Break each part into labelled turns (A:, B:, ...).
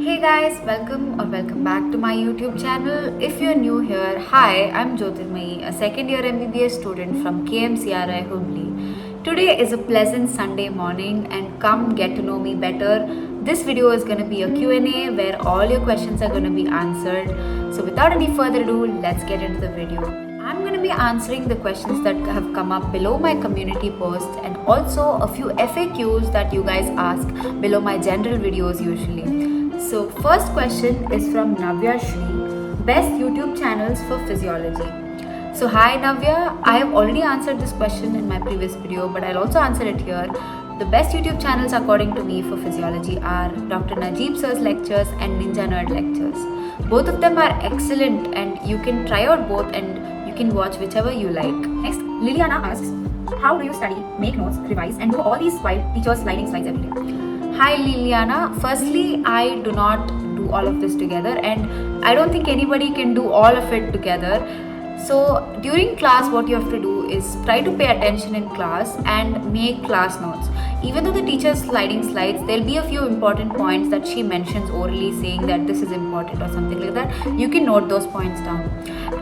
A: Hey guys, welcome back to my YouTube channel. If you're new here, hi, I'm Jyotirmayi, a second year MBBS student from KMCRI Hubli. Today is a pleasant Sunday morning and come get to know me better. This video is going to be a Q&A where all your questions are going to be answered. So without any further ado, let's get into the video. I'm going to be answering the questions that have come up below my community post and also a few FAQs that you guys ask below my general videos usually. So first question is from Navya Shri, best YouTube channels for physiology. So hi Navya, I have already answered this question in my previous video, but I'll also answer it here. The best YouTube channels according to me for physiology are Dr. Najib Sir's lectures and Ninja Nerd lectures. Both of them are excellent and you can try out both and you can watch whichever you like.
B: Next, Liliana asks, how do you study, make notes, revise and do all these while teachers sliding slides every day?
A: Hi Liliana, firstly I do not do all of this together and I don't think anybody can do all of it together. So during class what you have to do is try to pay attention in class and make class notes. Even though the teacher is sliding slides, there'll be a few important points that she mentions orally saying that this is important or something like that. You can note those points down.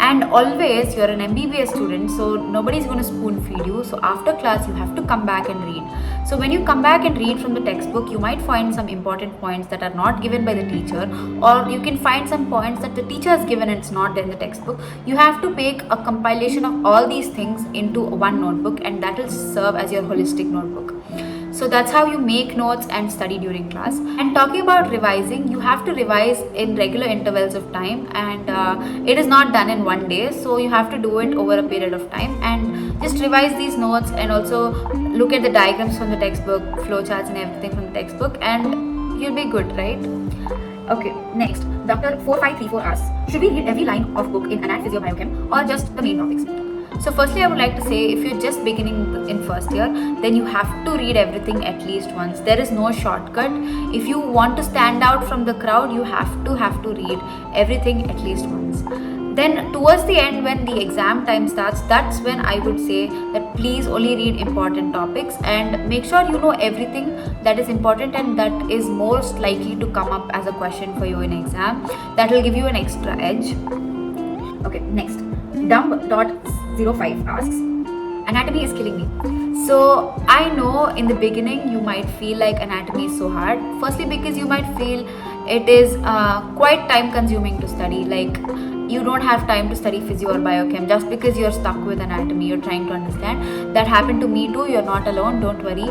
A: And always you're an MBBS student, so nobody's going to spoon feed you. So after class you have to come back and read. So when you come back and read from the textbook, you might find some important points that are not given by the teacher, or you can find some points that the teacher has given and it's not there in the textbook. You have to make a compilation of all these things into one notebook and that will serve as your holistic notebook. So that's how you make notes and study during class. And talking about revising, you have to revise in regular intervals of time and it is not done in one day. So you have to do it over a period of time and just revise these notes and also look at the diagrams from the textbook, flowcharts and everything from the textbook and you'll be good, right?
B: Okay, next, Dr. 4534 asks, should we read every line of book in Anat Physio Biochem or just the main topics?
A: So firstly, I would like to say if you're just beginning in first year, then you have to read everything at least once. There is no shortcut. If you want to stand out from the crowd, you have to read everything at least once. Then towards the end, when the exam time starts, that's when I would say that please only read important topics and make sure you know everything that is important and that is most likely to come up as a question for you in exam. That will give you an extra edge.
B: Okay, next, Dumb.05 asks, anatomy is killing me.
A: So I know in the beginning you might feel like anatomy is so hard. Firstly because you might feel it is quite time consuming to study. Like you don't have time to study physio or biochem just because you're stuck with anatomy, you're trying to understand. That happened to me too, you're not alone, don't worry.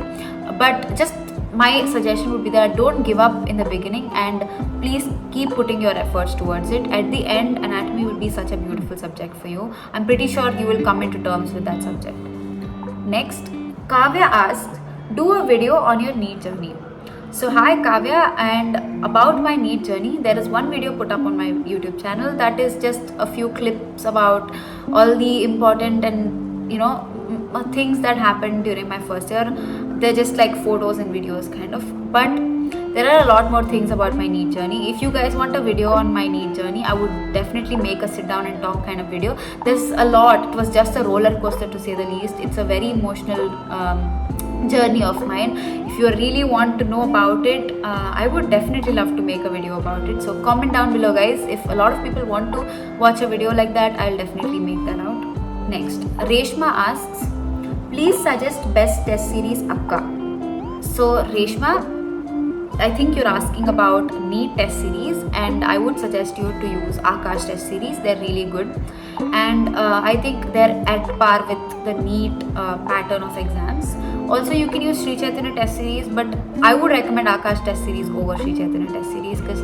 A: But just my suggestion would be that don't give up in the beginning and please keep putting your efforts towards it. At the end, anatomy will be such a beautiful subject for you. I'm pretty sure you will come into terms with that subject. Next, Kavya asks, do a video on your NEET journey. So hi Kavya, and about my NEET journey, there is one video put up on my YouTube channel that is just a few clips about all the important and things that happened during my first year. They're just like photos and videos kind of, but there are a lot more things about my NEET journey. If you guys want a video on my NEET journey, I would definitely make a sit down and talk kind of video. There's a lot. It was just a roller coaster to say the least. It's a very emotional journey of mine. If you really want to know about it, I would definitely love to make a video about it. So comment down below guys. If a lot of people want to watch a video like that, I'll definitely make that out. Next, Reshma asks, please suggest best test series Akka. So Reshma, I think you're asking about NEET test series and I would suggest you to use Akash test series. They're really good and I think they're at par with the NEET pattern of exams. Also you can use Sri Chaitanya test series, but I would recommend Akash test series over Sri Chaitanya test series because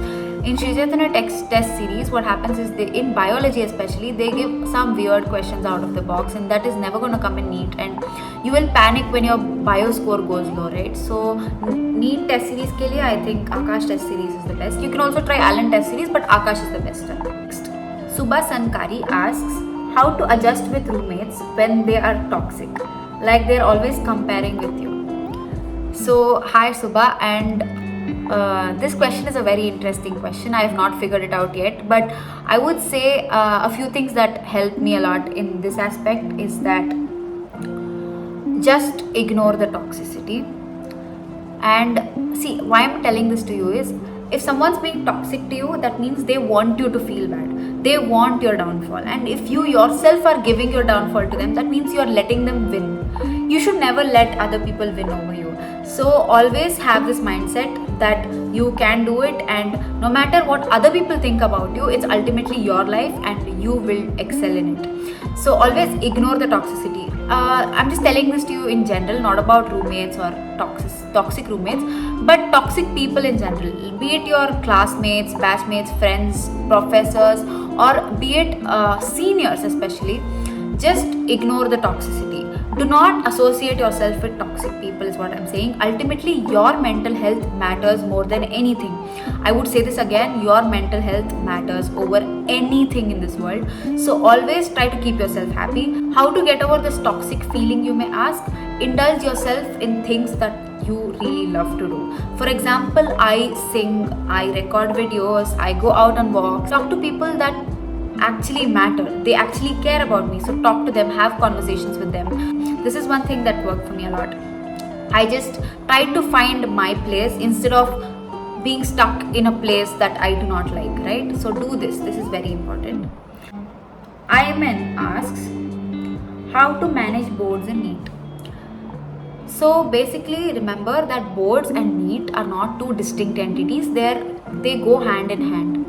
A: in Sri Chaitanya test series what happens is in biology especially, they give some weird questions out of the box and that is never going to come in NEET and you will panic when your bio score goes low, right? So NEET test series ke liye, I think Akash test series is the best. You can also try Allen test series, but Akash is the best. Next, Subha Sankari asks, how to adjust with roommates when they are toxic, like they're always comparing with you. So hi Subha, and this question is a very interesting question. I have not figured it out yet, but I would say a few things that help me a lot in this aspect is that just ignore the toxicity. And see, why I'm telling this to you is if someone's being toxic to you, that means they want you to feel bad. They want your downfall. And if you yourself are giving your downfall to them, that means you are letting them win. You should never let other people win over you. So always have this mindset that you can do it, and no matter what other people think about you, it's ultimately your life and you will excel in it. So always ignore the toxicity. I'm just telling this to you in general, not about roommates or toxic roommates, but toxic people in general, be it your classmates, batchmates, friends, professors, or be it seniors especially. Just ignore the toxicity. Do not associate yourself with toxic people, is what I'm saying. Ultimately, your mental health matters more than anything. I would say this again, your mental health matters over anything in this world. So always try to keep yourself happy. How to get over this toxic feeling, you may ask? Indulge yourself in things that you really love to do. For example, I sing, I record videos, I go out on walks, talk to people that actually matter. They actually care about me. So talk to them, have conversations with them. This is one thing that worked for me a lot. I just tried to find my place instead of being stuck in a place that I do not like, right? So do this. This is very important. IMN asks, how to manage boards in NEET? So basically remember that boards and NEET are not two distinct entities. They go hand in hand.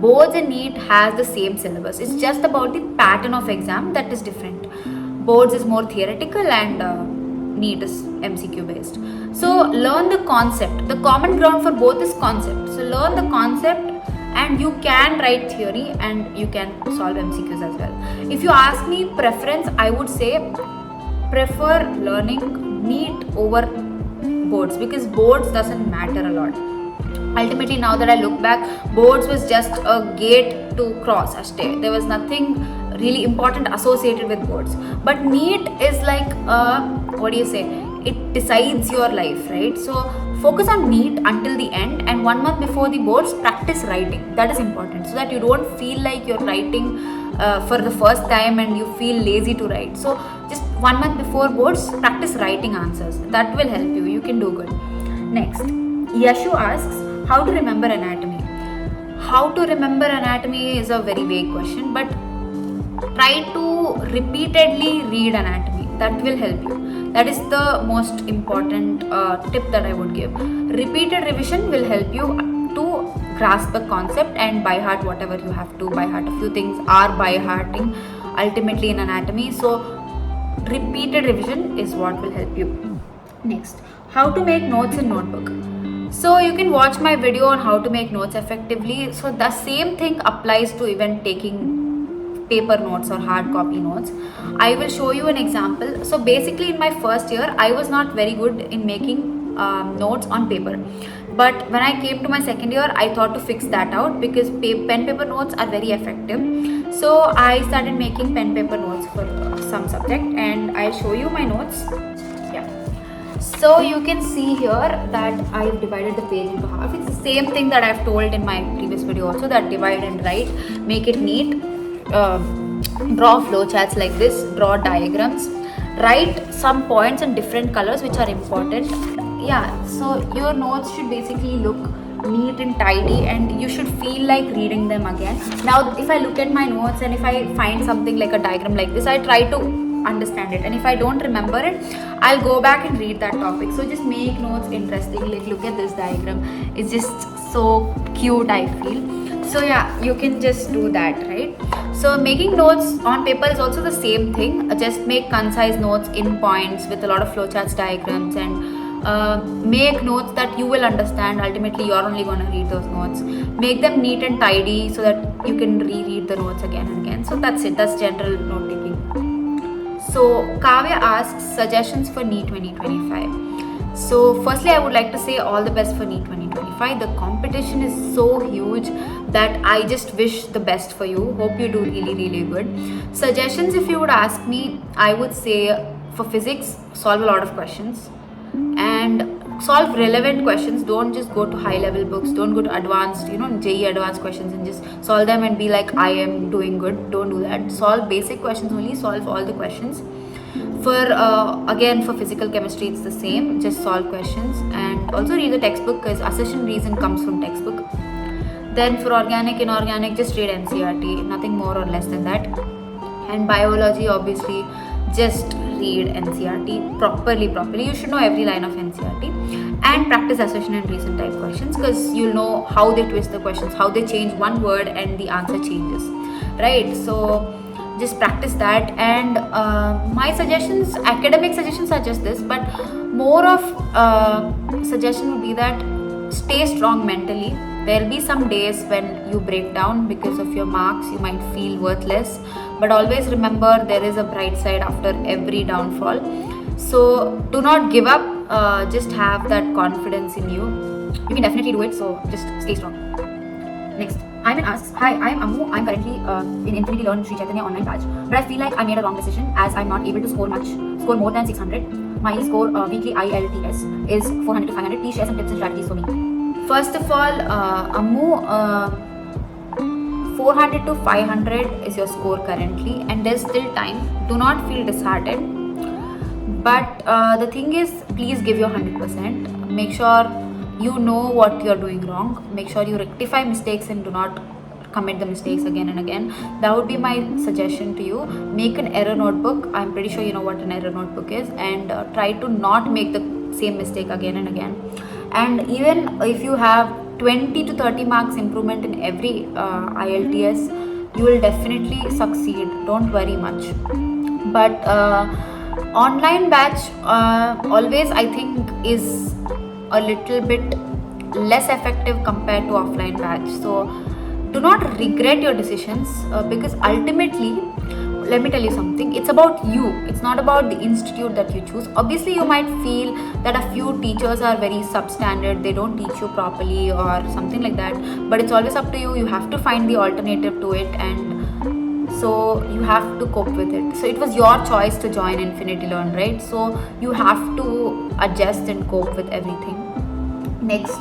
A: Boards and NEET has the same syllabus. It's just about the pattern of exam that is different. Boards is more theoretical and NEET is MCQ based. So learn the concept. The common ground for both is concept. So learn the concept and you can write theory and you can solve MCQs as well. If you ask me preference, I would say prefer learning NEET over boards, because boards doesn't matter a lot. Ultimately, now that I look back, boards was just a gate to cross. There was nothing really important associated with boards. But NEET is like, it decides your life, right? So focus on NEET until the end, and 1 month before the boards, practice writing. That is important, so that you don't feel like you're writing for the first time and you feel lazy to write. So just 1 month before boards, practice writing answers. That will help you. You can do good. Next, Yashu asks, how to remember anatomy? How to remember anatomy is a very vague question, but try to repeatedly read anatomy. That will help you. That is the most important tip that I would give. Repeated revision will help you to grasp the concept and by heart whatever you have to by heart. A few things are by hearting ultimately in anatomy. So repeated revision is what will help you. Next, how to make notes in notebook. So you can watch my video on how to make notes effectively. So the same thing applies to even taking paper notes or hard copy notes. I will show you an example. So basically in my first year, I was not very good in making notes on paper. But when I came to my second year, I thought to fix that out because pen paper notes are very effective. So I started making pen paper notes for some subject, and I'll show you my notes. So you can see here that I've divided the page into half. It's the same thing that I've told in my previous video also, that divide and write, make it neat, draw flowcharts like this, draw diagrams, write some points in different colors which are important. So your notes should basically look neat and tidy and you should feel like reading them again. Now if I look at my notes and if I find something like a diagram like this, I try to understand it, and if I don't remember it, I'll go back and read that topic. So just make notes interesting. Like look at this diagram, it's just so cute, I feel. So you can just do that, right? So making notes on paper is also the same thing. Just make concise notes in points with a lot of flowcharts, diagrams, and make notes that you will understand. Ultimately you're only going to read those notes. Make them neat and tidy so that you can reread the notes again and again. So that's it, that's general note taking. So Kavya asks suggestions for NEET 2025. So firstly, I would like to say all the best for NEET 2025. The competition is so huge that I just wish the best for you. Hope you do really, really good. Suggestions, if you would ask me, I would say for physics, solve a lot of questions and solve relevant questions. Don't just go to high level books. Don't go to advanced, JEE advanced questions and just solve them and be like, I am doing good. Don't do that. Solve basic questions only. Solve all the questions. For again, for physical chemistry, it's the same. Just solve questions and also read the textbook, because assertion reason comes from textbook. Then for organic, inorganic, just read NCERT, nothing more or less than that. And biology, obviously, just read NCERT properly. You should know every line of NCERT, and practice assertion and reason type questions, because you'll know how they twist the questions, how they change one word and the answer changes, right? So just practice that. And my suggestions, academic suggestions are just this, but more of suggestion would be that stay strong mentally. There'll be some days when you break down because of your marks, you might feel worthless, but always remember there is a bright side after every downfall. So do not give up, just have that confidence in you. You can definitely do it, so just stay strong. Next, Ivan asks, hi, I'm Ammu. I'm currently in Infinity Learn Sri Chaitanya online batch, but I feel like I made a wrong decision as I'm not able to score more than 600. My score weekly IELTS is 400 to 500. Please share some tips and strategies for me. First of all, Ammu, 400 to 500 is your score currently, and there's still time. Do not feel disheartened. But the thing is, please give your 100%. Make sure you know what you're doing wrong. Make sure you rectify mistakes and do not commit the mistakes again and again. That would be my suggestion to you. Make an error notebook. I'm pretty sure you know what an error notebook is, and try to not make the same mistake again and again. And even if you have 20 to 30 marks improvement in every IELTS, you will definitely succeed. Don't worry much. But online batch always, I think, is a little bit less effective compared to offline batch. So do not regret your decisions, because ultimately, let me tell you something, it's about you. It's not about the institute that you choose. Obviously, you might feel that a few teachers are very substandard, they don't teach you properly or something like that, but it's always up to you. You have to find the alternative to it, and so you have to cope with it. So it was your choice to join Infinity Learn, right? So you have to adjust and cope with everything. Next,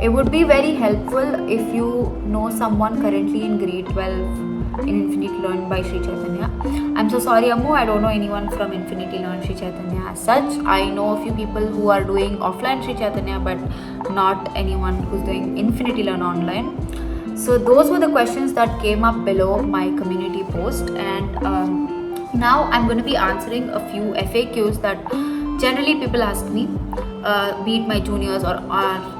A: it would be very helpful if you know someone currently in grade 12 in Infinity Learn by Sri Chaitanya. I'm so sorry, Ammu, I don't know anyone from Infinity Learn Sri Chaitanya as such. I know a few people who are doing offline Sri Chaitanya, but not anyone who's doing Infinity Learn online. So those were the questions that came up below my community post, and now I'm going to be answering a few FAQs that generally people ask me, be it my juniors or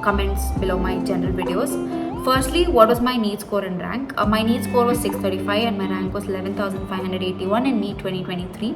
A: comments below my general videos. Firstly, what was my NEET score and rank? My NEET score was 635 and my rank was 11,581 in NEET 2023.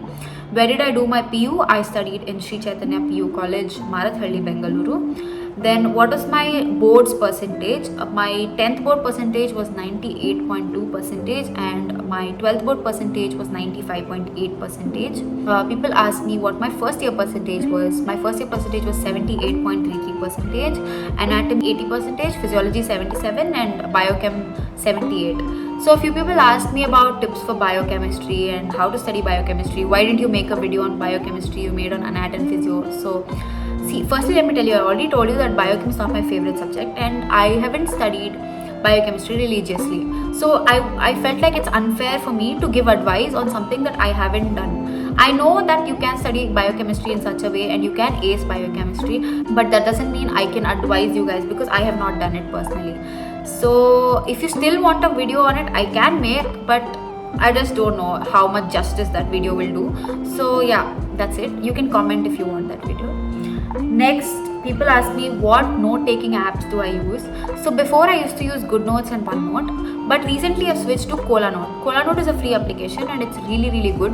A: Where did I do my PU? I studied in Sri Chaitanya PU College, Marathalli, Bengaluru. Then what was my board's percentage? My 10th board percentage was 98.2% and my 12th board percentage was 95.8%. People ask me what my first year percentage was. My first year percentage was 78.33%, anatomy 80%, physiology 77% and biochem 78%. So a few people asked me about tips for biochemistry and how to study biochemistry. Why didn't you make a video on biochemistry? You made on anat and physio. So see, firstly, let me tell you, I already told you that biochem is not my favorite subject and I haven't studied biochemistry religiously. So I felt like it's unfair for me to give advice on something that I haven't done. I know that you can study biochemistry in such a way and you can ace biochemistry, but that doesn't mean I can advise you guys because I have not done it personally. So if you still want a video on it, I can make, but I just don't know how much justice that video will do. So yeah, that's it. You can comment if you want that video. Next, people ask me what note-taking apps do I use. So before I used to use GoodNotes and OneNote, but recently I've switched to ColaNote. ColaNote is a free application and it's really good.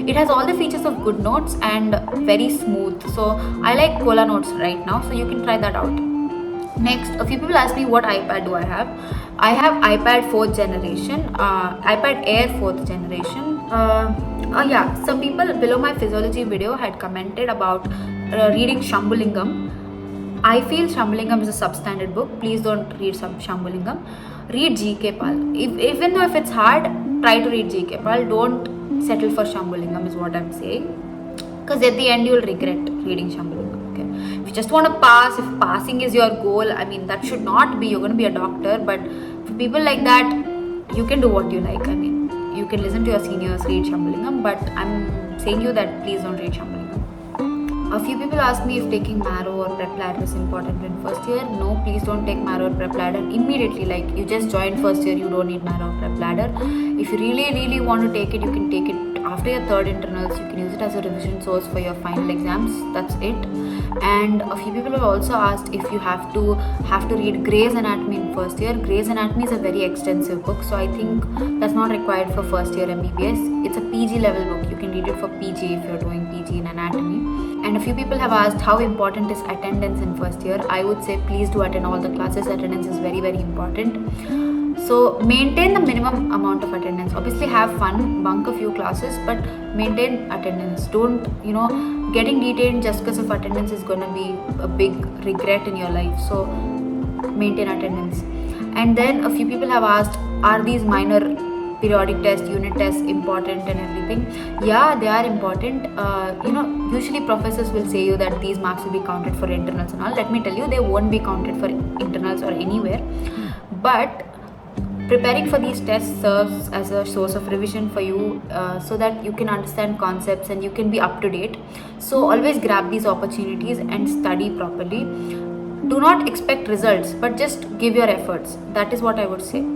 A: It has all the features of GoodNotes and very smooth. So I like ColaNotes right now, so you can try that out. Next, a few people ask me what iPad do I have. I have iPad 4th generation, iPad Air 4th generation. Yeah, some people below my physiology video had commented about reading Shambulingam. I feel Shambulingam is a substandard book. Please don't read Shambulingam. Read GK Pal. Even though if it's hard, try to read GK Pal. Don't settle for Shambulingam is what I'm saying. Because at the end, you'll regret reading Shambulingam. Okay? If you just want to pass, if passing is your goal, I mean, that should not be. You're going to be a doctor. But for people like that, you can do what you like. I mean, you can listen to your seniors read Shambhalingam, but I'm saying you that please don't read Shambhalingam. A few people ask me if taking Marrow or Prep Ladder is important in first year. No, please don't take Marrow or Prep Ladder immediately. Like, you just joined first year, you don't need Marrow or Prep Ladder. If you really want to take it, you can take it after your third internals. You can use it as a revision source for your final exams. That's it. And a few people have also asked if you have to read Grey's Anatomy in first year. Grey's Anatomy is a very extensive book, so I think that's not required for first year MBBS. It's a PG level book. You can read it for PG if you're doing PG in anatomy. And a few people have asked how important is attendance in first year. I would say please do attend all the classes. Attendance is very important. So maintain the minimum amount of attendance. Obviously have fun, bunk a few classes, but maintain attendance. Don't, getting detained just because of attendance is going to be a big regret in your life. So maintain attendance. And then a few people have asked, are these minor periodic tests, unit tests important and everything? Yeah, they are important. Usually professors will say you that these marks will be counted for internals and all. Let me tell you, they won't be counted for internals or anywhere. But preparing for these tests serves as a source of revision for you, so that you can understand concepts and you can be up to date. So always grab these opportunities and study properly. Do not expect results, but just give your efforts. That is what I would say.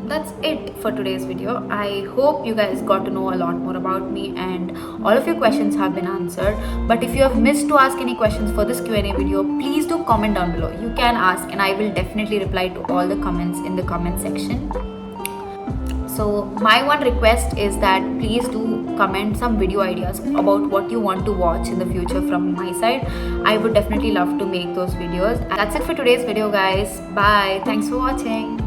A: That's it for today's video. I hope you guys got to know a lot more about me and all of your questions have been answered. But if you have missed to ask any questions for this Q&A video, please do comment down below. You can ask and I will definitely reply to all the comments in the comment section. So my one request is that please do comment some video ideas about what you want to watch in the future from my side. I would definitely love to make those videos. That's it for today's video, guys. Bye. Thanks for watching.